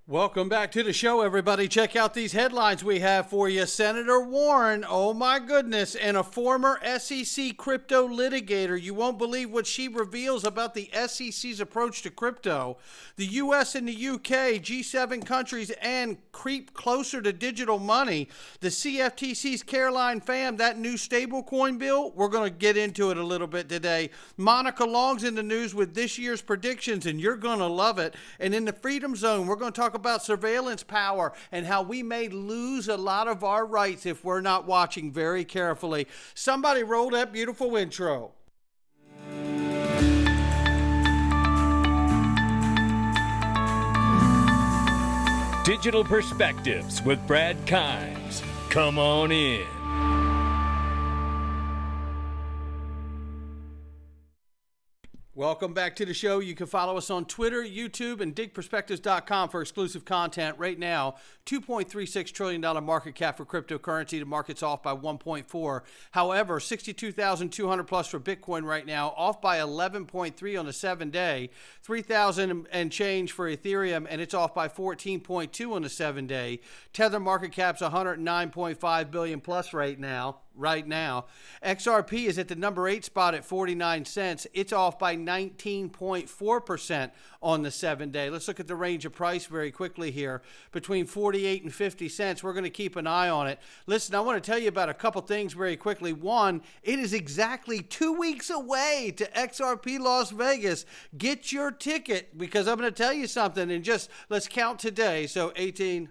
Welcome back to the show, everybody. Check out these headlines we have for you. Senator Warren, oh my goodness, and a former SEC crypto litigator. You won't believe what she reveals about the SEC's approach to crypto. The U.S. and the U.K., G7 countries, and creep closer to digital money. The CFTC's Caroline Pham, that new stablecoin bill, we're going to get into it a little bit today. Monica Long's in the news with this year's predictions, and you're going to love it. And in the Freedom Zone, we're going to talk about surveillance power and how we may lose a lot of our rights if we're not watching very carefully. Somebody roll that beautiful intro. Digital Perspectives with Brad Kimes. Come on in. Welcome back to the show. You can follow us on Twitter, YouTube, and digperspectives.com for exclusive content. Right now, $2.36 trillion market cap for cryptocurrency. The market's off by 1.4. However, 62,200 plus for Bitcoin right now, off by 11.3 on the 7-day. 3,000 and change for Ethereum, and it's off by 14.2 on the 7-day. Tether market cap's 109.5 billion plus right now. XRP is at the number 8 spot at 49 cents. It's off by 19.4% on the 7-day. Let's look at the range of price very quickly here. Between 48 and 50 cents. We're going to keep an eye on it. Listen, I want to tell you about a couple things very quickly. One, it is exactly 2 weeks away to XRP Las Vegas. Get your ticket, because I'm going to tell you something, and just let's count today. So 18...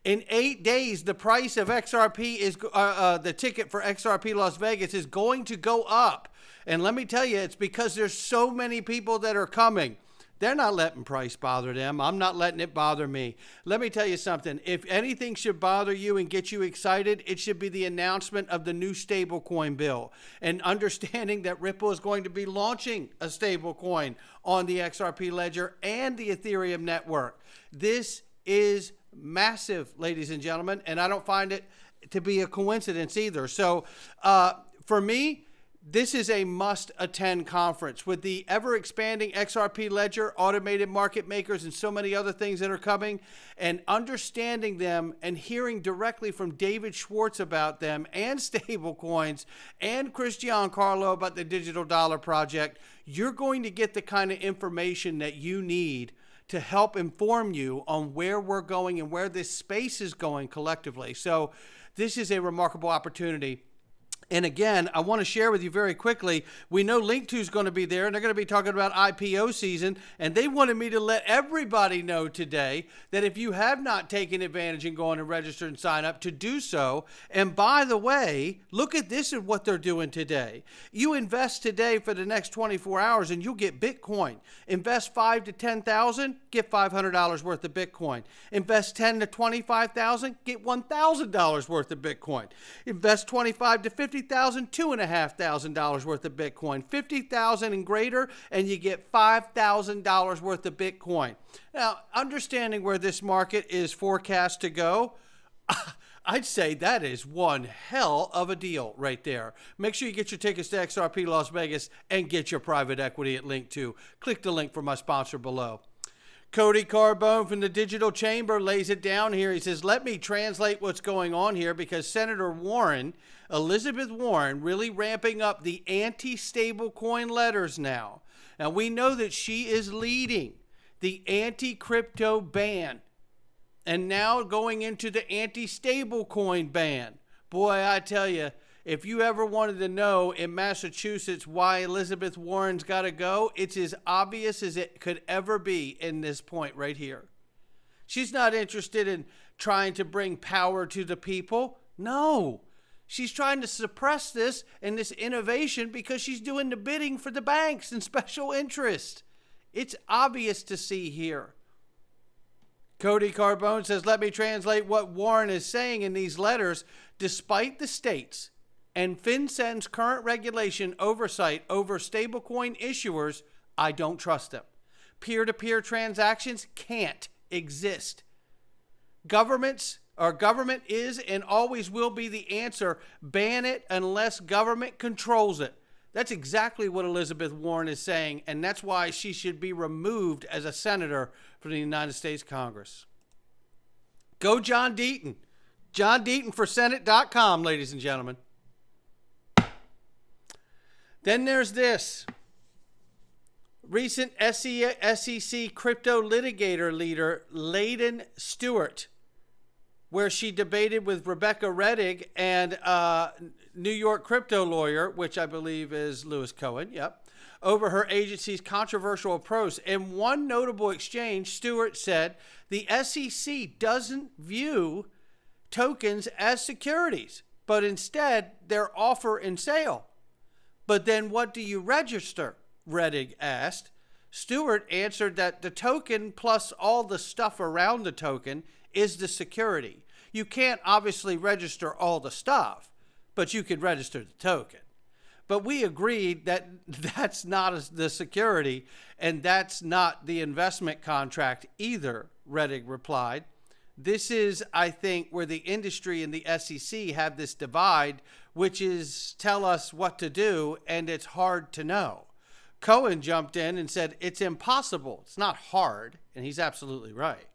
In 8 days, the price of XRP is the ticket for XRP Las Vegas is going to go up. And let me tell you, it's because there's so many people that are coming. They're not letting price bother them. I'm not letting it bother me. Let me tell you something. If anything should bother you and get you excited, it should be the announcement of the new stablecoin bill and understanding that Ripple is going to be launching a stablecoin on the XRP ledger and the Ethereum network. This is massive, ladies and gentlemen, and I don't find it to be a coincidence either. So for me, this is a must-attend conference with the ever-expanding XRP ledger, automated market makers, and so many other things that are coming, and understanding them and hearing directly from David Schwartz about them and stablecoins and Chris Giancarlo about the Digital Dollar Project. You're going to get the kind of information that you need to help inform you on where we're going and where this space is going collectively. So this is a remarkable opportunity. And again, I want to share with you very quickly, we know Link2 is going to be there, and they're going to be talking about IPO season, and they wanted me to let everybody know today that if you have not taken advantage and gone and registered and sign up, to do so. And by the way, look at this and what they're doing today. You invest today for the next 24 hours, and you'll get Bitcoin. Invest $5,000 to $10,000, get $500 worth of Bitcoin. Invest $10,000 to $25,000, get $1,000 worth of Bitcoin. Invest $25,000 to $50,000, $2,500 worth of Bitcoin. $50,000 and greater, and you get $5,000 worth of Bitcoin. Now, understanding where this market is forecast to go, I'd say that is one hell of a deal right there. Make sure you get your tickets to XRP Las Vegas and get your private equity at Link2. Click the link for my sponsor below. Cody Carbone from the Digital Chamber lays it down here. He says, let me translate what's going on here, because Senator Warren, Elizabeth Warren, really ramping up the anti-stablecoin letters now. Now, we know that she is leading the anti-crypto ban and now going into the anti-stablecoin ban. Boy, I tell you, if you ever wanted to know in Massachusetts why Elizabeth Warren's got to go, it's as obvious as it could ever be in this point right here. She's not interested in trying to bring power to the people. No, she's trying to suppress this and this innovation because she's doing the bidding for the banks and special interest. It's obvious to see here. Cody Carbone says, let me translate what Warren is saying in these letters. Despite the states and FinCEN's current regulation oversight over stablecoin issuers, I don't trust them. Peer-to-peer transactions can't exist. Government is and always will be the answer. Ban it unless government controls it. That's exactly what Elizabeth Warren is saying, and that's why she should be removed as a senator from the United States Congress. Go John Deaton. John Deaton for Senate.com, ladies and gentlemen. Then there's this. Recent SEC crypto litigator leader Layden Stewart, where she debated with Rebecca Reddig and New York crypto lawyer, which I believe is Lewis Cohen, over her agency's controversial approach. In one notable exchange, Stewart said the SEC doesn't view tokens as securities, but instead they're offer and sale. But then what do you register? Reddig asked. Stewart answered that the token plus all the stuff around the token is the security. You can't obviously register all the stuff, but you could register the token. But we agreed that that's not the security, and that's not the investment contract either, Reddig replied. This is, I think, where the industry and the SEC have this divide, which is tell us what to do, and it's hard to know. Cohen jumped in and said, it's impossible. It's not hard, and he's absolutely right.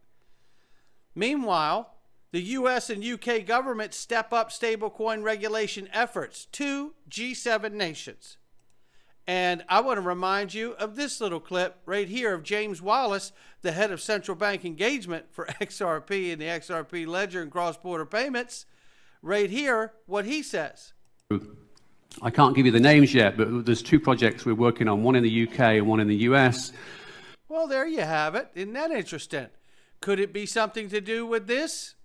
Meanwhile, the U.S. and U.K. government step up stablecoin regulation efforts, 2 G7 nations. And I want to remind you of this little clip right here of James Wallace, the head of central bank engagement for XRP and the XRP ledger and cross-border payments. Right here, what he says. I can't give you the names yet, but there's 2 projects we're working on, one in the UK and one in the US. Well, there you have it. Isn't that interesting? Could it be something to do with this?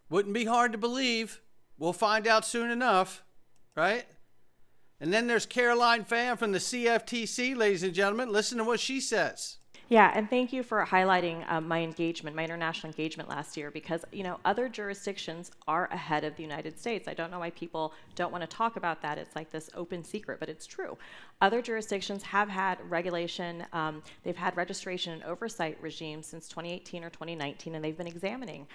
Wouldn't be hard to believe. We'll find out soon enough, right? And then there's Caroline Pham from the CFTC, ladies and gentlemen. Listen to what she says. Yeah, and thank you for highlighting my international engagement last year, because, other jurisdictions are ahead of the United States. I don't know why people don't want to talk about that. It's like this open secret, but it's true. Other jurisdictions have had regulation. They've had registration and oversight regimes since 2018 or 2019, and they've been examining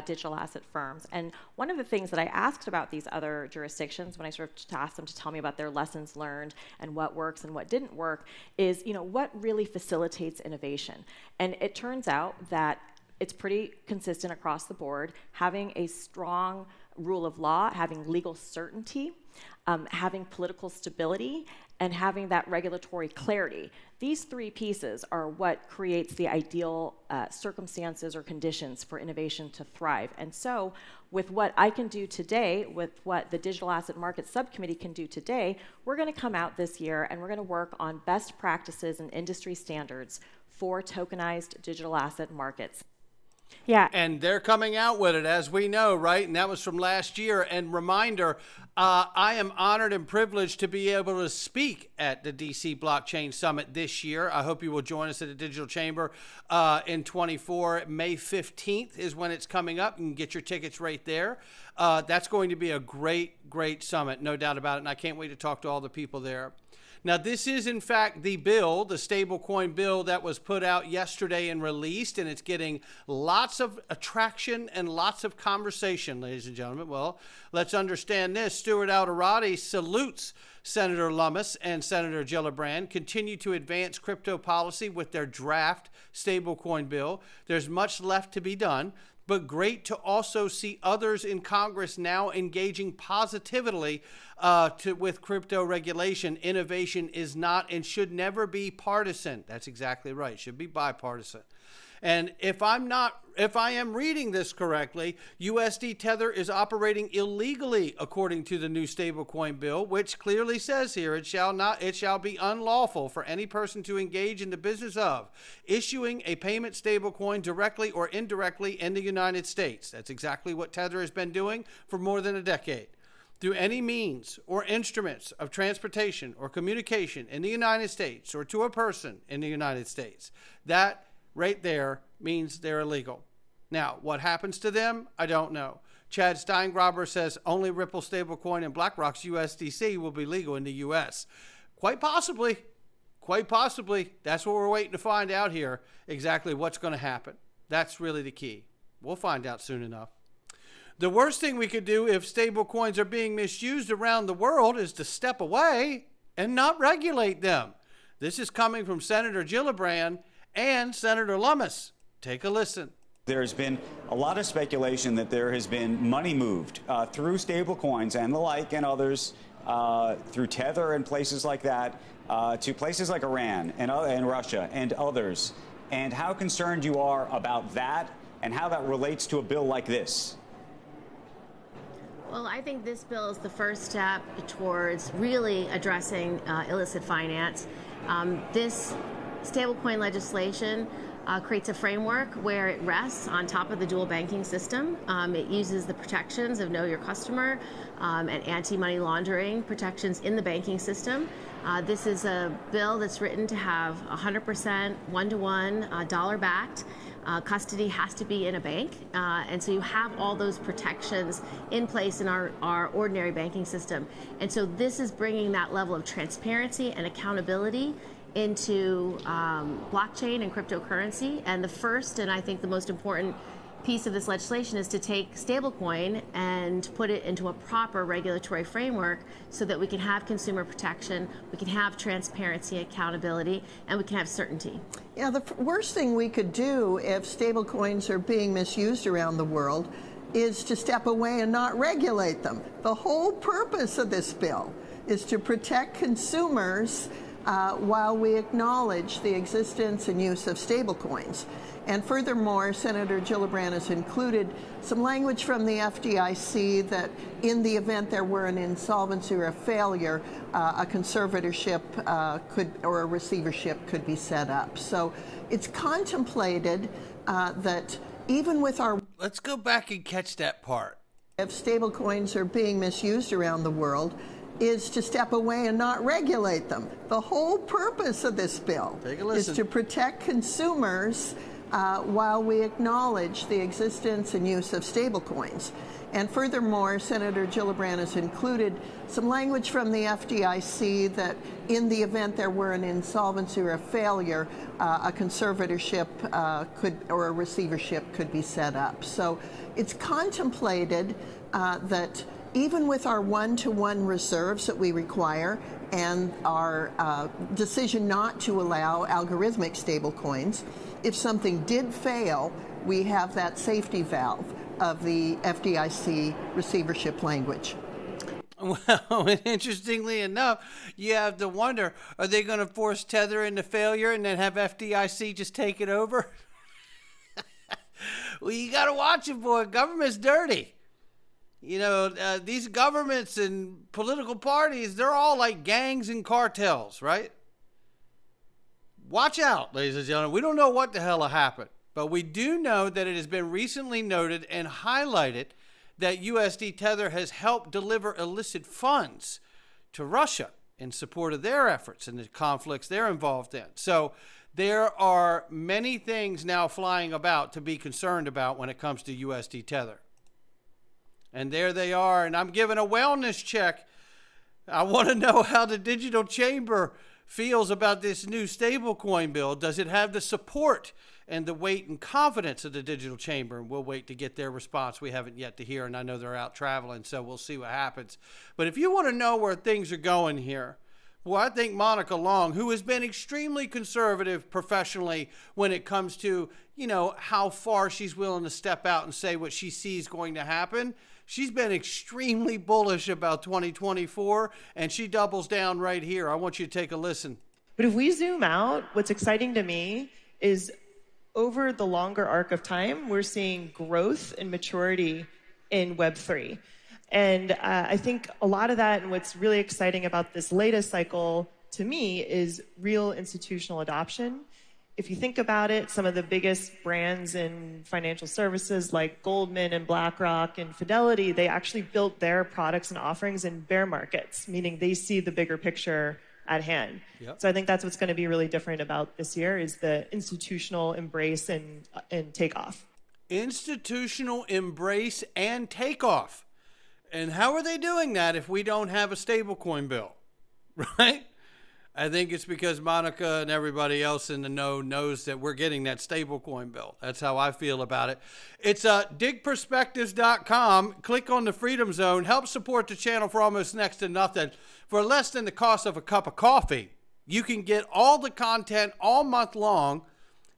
digital asset firms. And one of the things that I asked about these other jurisdictions when I sort of asked them to tell me about their lessons learned and what works and what didn't work is, what really facilitates innovation. And it turns out that it's pretty consistent across the board, having a strong rule of law, having legal certainty, having political stability, and having that regulatory clarity. These 3 pieces are what creates the ideal circumstances or conditions for innovation to thrive. And so with what I can do today, with what the Digital Asset Market Subcommittee can do today, we're going to come out this year and we're going to work on best practices and industry standards for tokenized digital asset markets. Yeah. And they're coming out with it, as we know, right? And that was from last year. And reminder, I am honored and privileged to be able to speak at the DC Blockchain Summit this year. I hope you will join us at the Digital Chamber in 24. May 15th is when it's coming up. You can get your tickets right there. That's going to be a great, great summit, no doubt about it. And I can't wait to talk to all the people there. Now, this is, in fact, the bill, the stablecoin bill that was put out yesterday and released, and it's getting lots of attraction and lots of conversation, ladies and gentlemen. Well, let's understand this. Stuart Alderati salutes Senator Lummis and Senator Gillibrand continue to advance crypto policy with their draft stablecoin bill. There's much left to be done, but great to also see others in Congress now engaging positively with crypto regulation. Innovation is not and should never be partisan. That's exactly right. It should be bipartisan. And if I am reading this correctly, USDTether is operating illegally according to the new stablecoin bill, which clearly says here it shall be unlawful for any person to engage in the business of issuing a payment stablecoin directly or indirectly in the United States. That's exactly what Tether has been doing for more than a decade. Through any means or instruments of transportation or communication in the United States or to a person in the United States. That right there means they're illegal. Now, what happens to them? I don't know. Chad Steingraber says only Ripple stablecoin and BlackRock's USDC will be legal in the U.S. Quite possibly. That's what we're waiting to find out here, exactly what's going to happen. That's really the key. We'll find out soon enough. The worst thing we could do if stable coins are being misused around the world is to step away and not regulate them. This is coming from Senator Gillibrand and Senator Lummis. Take a listen. There's been a lot of speculation that there has been money moved through stablecoins and the like and others, through Tether and places like that, to places like Iran and Russia and others, and how concerned you are about that and how that relates to a bill like this. Well, I think this bill is the first step towards really addressing illicit finance. This stablecoin legislation creates a framework where it rests on top of the dual banking system. It uses the protections of Know Your Customer and anti-money laundering protections in the banking system. This is a bill that's written to have 100% one-to-one dollar-backed. Custody has to be in a bank, and so you have all those protections in place in our ordinary banking system. And so this is bringing that level of transparency and accountability into blockchain and cryptocurrency. And the first, and I think the most important piece of this legislation is to take stablecoin and put it into a proper regulatory framework so that we can have consumer protection, we can have transparency, accountability, and we can have certainty. Yeah, the worst thing we could do if stablecoins are being misused around the world is to step away and not regulate them. The whole purpose of this bill is to protect consumers while we acknowledge the existence and use of stablecoins. And furthermore, Senator Gillibrand has included some language from the FDIC that in the event there were an insolvency or a failure, a conservatorship or a receivership could be set up. So it's contemplated that even with our... Let's go back and catch that part. If stablecoins are being misused around the world, is to step away and not regulate them. The whole purpose of this bill is to protect consumers while we acknowledge the existence and use of stablecoins. And furthermore, Senator Gillibrand has included some language from the FDIC that in the event there were an insolvency or a failure, a conservatorship or a receivership could be set up. So it's contemplated that even with our one-to-one reserves that we require and our decision not to allow algorithmic stablecoins, if something did fail, we have that safety valve of the FDIC receivership language. Well, interestingly enough, you have to wonder, are they going to force Tether into failure and then have FDIC just take it over? Well, you got to watch it, boy. Government's dirty. You know, these governments and political parties, they're all like gangs and cartels, right? Watch out, ladies and gentlemen. We don't know what the hell will happen, but we do know that it has been recently noted and highlighted that USDTether has helped deliver illicit funds to Russia in support of their efforts and the conflicts they're involved in. So there are many things now flying about to be concerned about when it comes to USDTether. And there they are, and I'm giving a wellness check. I want to know how the Digital Chamber feels about this new stablecoin bill. Does it have the support and the weight and confidence of the Digital Chamber? And we'll wait to get their response. We haven't yet to hear, and I know they're out traveling, so we'll see what happens. But if you want to know where things are going here, well, I think Monica Long, who has been extremely conservative professionally when it comes to, you know, how far she's willing to step out and say what she sees going to happen, she's been extremely bullish about 2024, and she doubles down right here. I want you to take a listen. But if we zoom out, what's exciting to me is over the longer arc of time, we're seeing growth and maturity in Web3. And I think a lot of that, and what's really exciting about this latest cycle to me, is real institutional adoption. If you think about it, some of the biggest brands in financial services like Goldman and BlackRock and Fidelity, they actually built their products and offerings in bear markets, meaning they see the bigger picture at hand. Yep. So I think that's what's going to be really different about this year is the institutional embrace and takeoff. Institutional embrace and takeoff. And how are they doing that if we don't have a stablecoin bill, right? I think it's because Monica and everybody else in the know knows that we're getting that stablecoin bill. That's how I feel about it. It's digperspectives.com. Click on the Freedom Zone. Help support the channel for almost next to nothing. For less than the cost of a cup of coffee, you can get all the content all month long.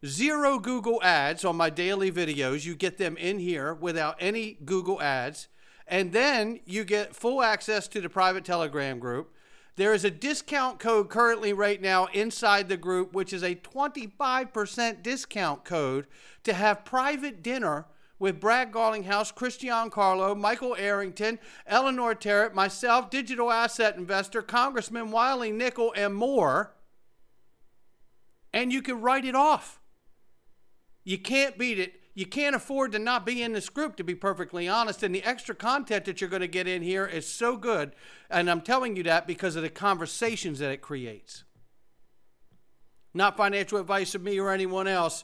0 Google ads on my daily videos. You get them in here without any Google ads. And then you get full access to the private Telegram group. There is a discount code currently right now inside the group, which is a 25% discount code to have private dinner with Brad Garlinghouse, Christian Carlo, Michael Arrington, Eleanor Terrett, myself, digital asset investor, Congressman Wiley Nickel, and more. And you can write it off. You can't beat it. You can't afford to not be in this group, to be perfectly honest. And the extra content that you're going to get in here is so good. And I'm telling you that because of the conversations that it creates. Not financial advice of me or anyone else.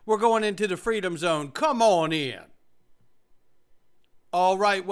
We're going into the Freedom Zone. Come on in. All right.